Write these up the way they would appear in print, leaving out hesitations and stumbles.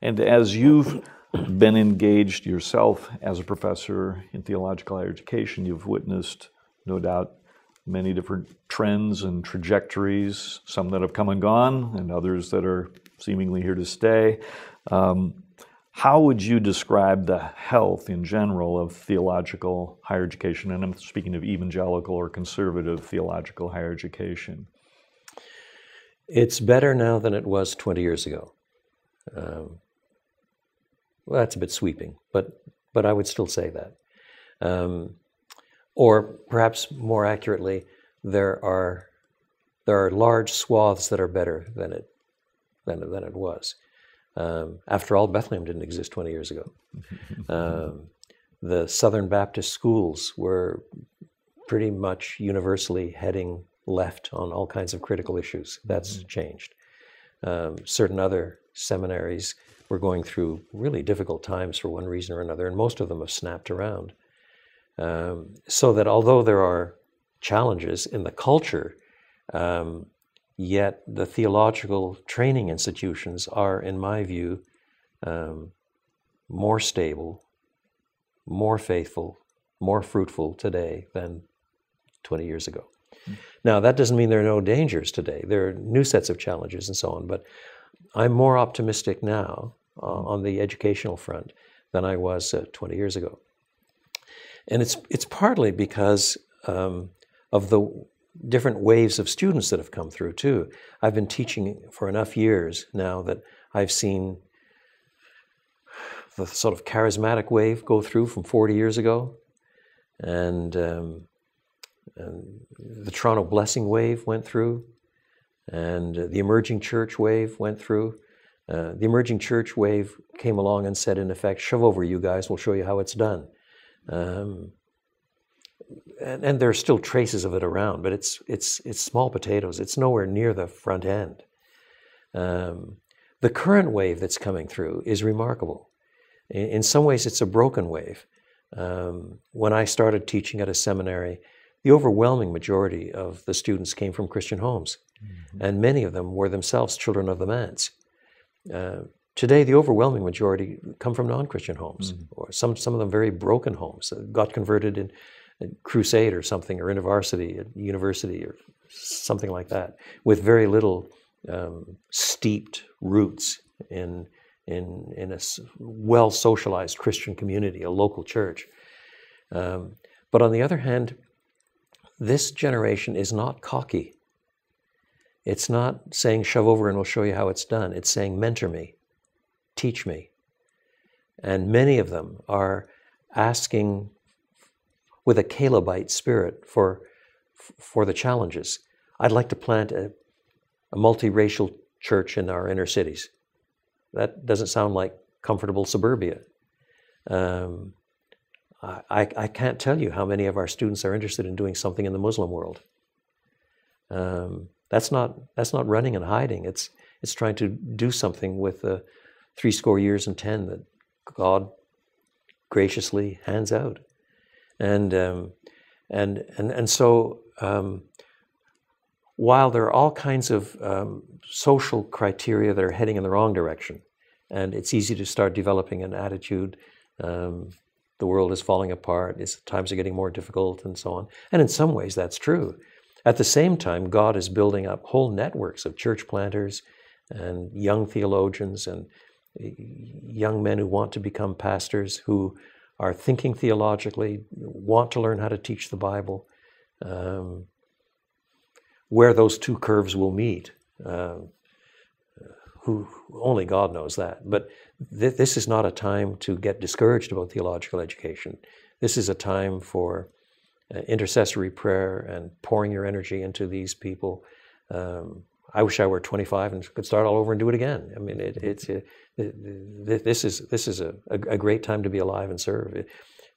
And as you've been engaged yourself as a professor in theological higher education, you've witnessed, no doubt, many different trends and trajectories, some that have come and gone, and others that are seemingly here to stay. How would you describe the health in general of theological higher education? And I'm speaking of evangelical or conservative theological higher education. It's better now than it was 20 years ago. Well, that's a bit sweeping, but I would still say that. Or perhaps more accurately, there are large swaths that are better than it was. After all, Bethlehem didn't exist 20 years ago. The Southern Baptist schools were pretty much universally heading left on all kinds of critical issues. That's changed. Certain other seminaries were going through really difficult times for one reason or another, and most of them have snapped around. So that although there are challenges in the culture, yet the theological training institutions are, in my view, more stable, more faithful, more fruitful today than 20 years ago. Now, that doesn't mean there are no dangers today. There are new sets of challenges and so on, but I'm more optimistic now on the educational front than I was 20 years ago. And it's partly because of the different waves of students that have come through too. I've been teaching for enough years now that I've seen the sort of charismatic wave go through from 40 years ago, and the Toronto Blessing wave went through, and the emerging church wave went through. The emerging church wave came along and said, in effect, shove over, you guys, we'll show you how it's done. And there are still traces of it around, but it's small potatoes. It's nowhere near the front end. The current wave that's coming through is remarkable. In some ways, it's a broken wave. When I started teaching at a seminary, the overwhelming majority of the students came from Christian homes, and many of them were themselves children of the manse. Today, the overwhelming majority come from non-Christian homes, or some of them very broken homes that got converted in Crusade or something, or InterVarsity at university or something like that, with very little steeped roots in a well-socialized Christian community, a local church. But on the other hand, this generation is not cocky. It's not saying, shove over and we'll show you how it's done. It's saying, mentor me, teach me. And many of them are asking with a Calebite spirit for the challenges. I'd like to plant a multiracial church in our inner cities. That doesn't sound like comfortable suburbia. I can't tell you how many of our students are interested in doing something in the Muslim world. That's not running and hiding. It's trying to do something with the 70 years and 10 that God graciously hands out. And so while there are all kinds of social criteria that are heading in the wrong direction, and it's easy to start developing an attitude, the world is falling apart, times are getting more difficult, and so on. And in some ways, that's true. At the same time, God is building up whole networks of church planters and young theologians and young men who want to become pastors, who are thinking theologically, want to learn how to teach the Bible. Where those two curves will meet, who only God knows that. But this is not a time to get discouraged about theological education. This is a time for intercessory prayer and pouring your energy into these people. I wish I were 25 and could start all over and do it again. I mean, this is a great time to be alive and serve.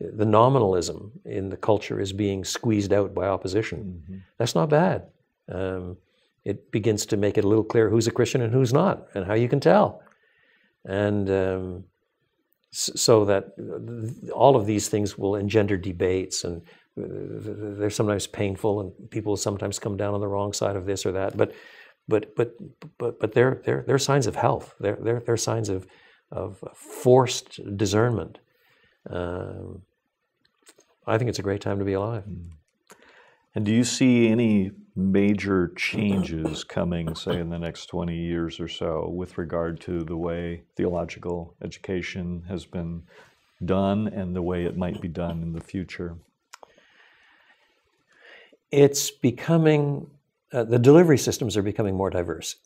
The nominalism in the culture is being squeezed out by opposition. That's not bad. It begins to make it a little clear who's a Christian and who's not, and how you can tell. And so that all of these things will engender debates, and they're sometimes painful, and people sometimes come down on the wrong side of this or that. But they're signs of health. They're signs of of forced discernment. I think it's a great time to be alive. And do you see any major changes coming, say, in the next 20 years or so with regard to the way theological education has been done and the way it might be done in the future? It's becoming, the delivery systems are becoming more diverse,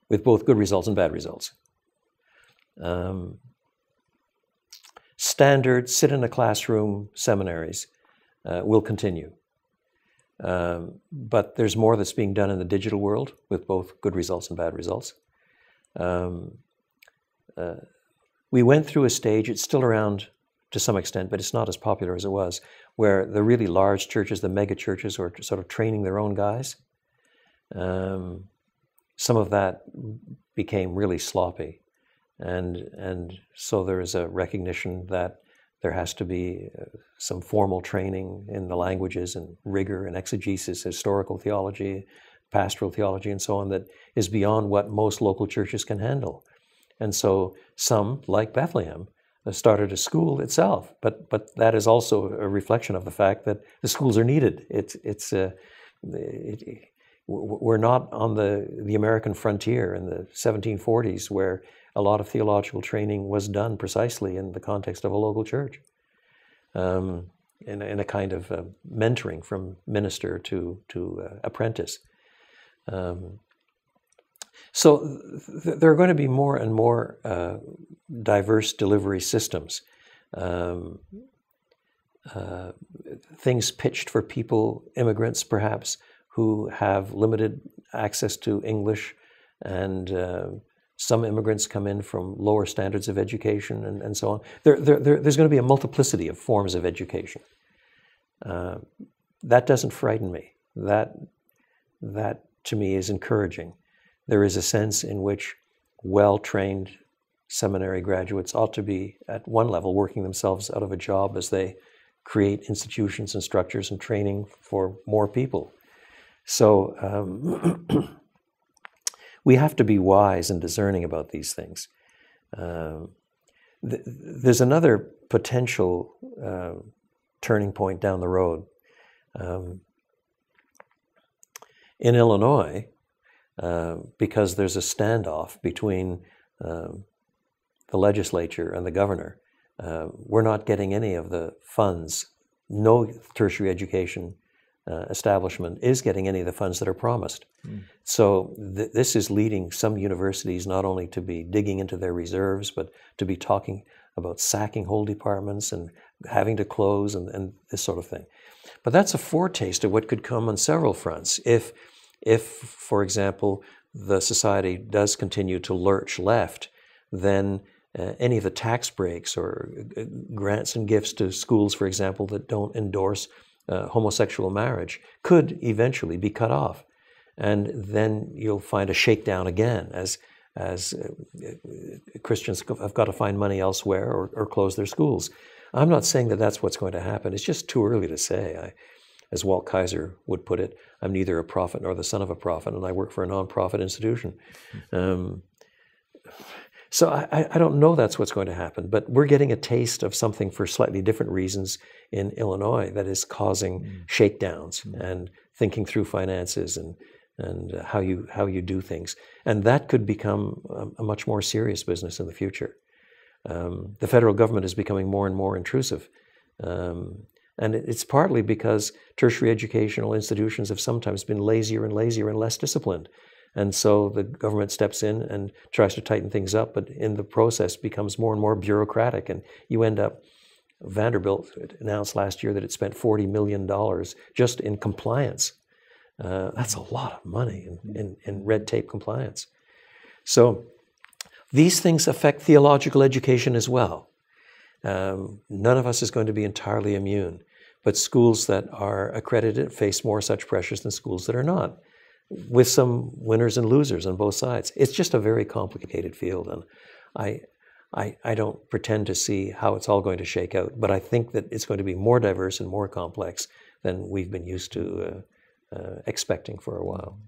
with both good results and bad results. Standard sit-in-a-classroom seminaries will continue. But there's more that's being done in the digital world with both good results and bad results. We went through a stage, it's still around to some extent, but it's not as popular as it was, where the really large churches, the mega churches, were sort of training their own guys. Some of that became really sloppy. And so there is a recognition that there has to be some formal training in the languages and rigor and exegesis, historical theology, pastoral theology, and so on, that is beyond what most local churches can handle. And so some, like Bethlehem, started a school itself, but that is also a reflection of the fact that the schools are needed. We're not on the American frontier in the 1740s, where a lot of theological training was done precisely in the context of a local church, in a kind of mentoring from minister to apprentice. So there are going to be more and more diverse delivery systems. Things pitched for people, immigrants perhaps, who have limited access to English, and some immigrants come in from lower standards of education, and so on. There's going to be a multiplicity of forms of education. That doesn't frighten me. That to me is encouraging. There is a sense in which well-trained seminary graduates ought to be, at one level, working themselves out of a job as they create institutions and structures and training for more people. So we have to be wise and discerning about these things. There's another potential turning point down the road. In Illinois, because there's a standoff between the legislature and the governor, we're not getting any of the funds. No tertiary education establishment is getting any of the funds that are promised. So this is leading some universities not only to be digging into their reserves, but to be talking about sacking whole departments and having to close and this sort of thing. But that's a foretaste of what could come on several fronts. If, for example, the society does continue to lurch left, then any of the tax breaks or grants and gifts to schools, for example, that don't endorse homosexual marriage could eventually be cut off. And then you'll find a shakedown again as Christians have got to find money elsewhere or close their schools. I'm not saying that that's what's going to happen. It's just too early to say. As Walt Kaiser would put it, I'm neither a prophet nor the son of a prophet, and I work for a non-profit institution. So I don't know that's what's going to happen, but we're getting a taste of something for slightly different reasons in Illinois that is causing shakedowns and thinking through finances and how you do things. And that could become a much more serious business in the future. The federal government is becoming more and more intrusive. And it's partly because tertiary educational institutions have sometimes been lazier and lazier and less disciplined. And so the government steps in and tries to tighten things up, but in the process becomes more and more bureaucratic. And you end up, Vanderbilt announced last year that it spent $40 million just in compliance. That's a lot of money in red tape compliance. So these things affect theological education as well. None of us is going to be entirely immune, but schools that are accredited face more such pressures than schools that are not, with some winners and losers on both sides. It's just a very complicated field, and I don't pretend to see how it's all going to shake out, but I think that it's going to be more diverse and more complex than we've been used to expecting for a while.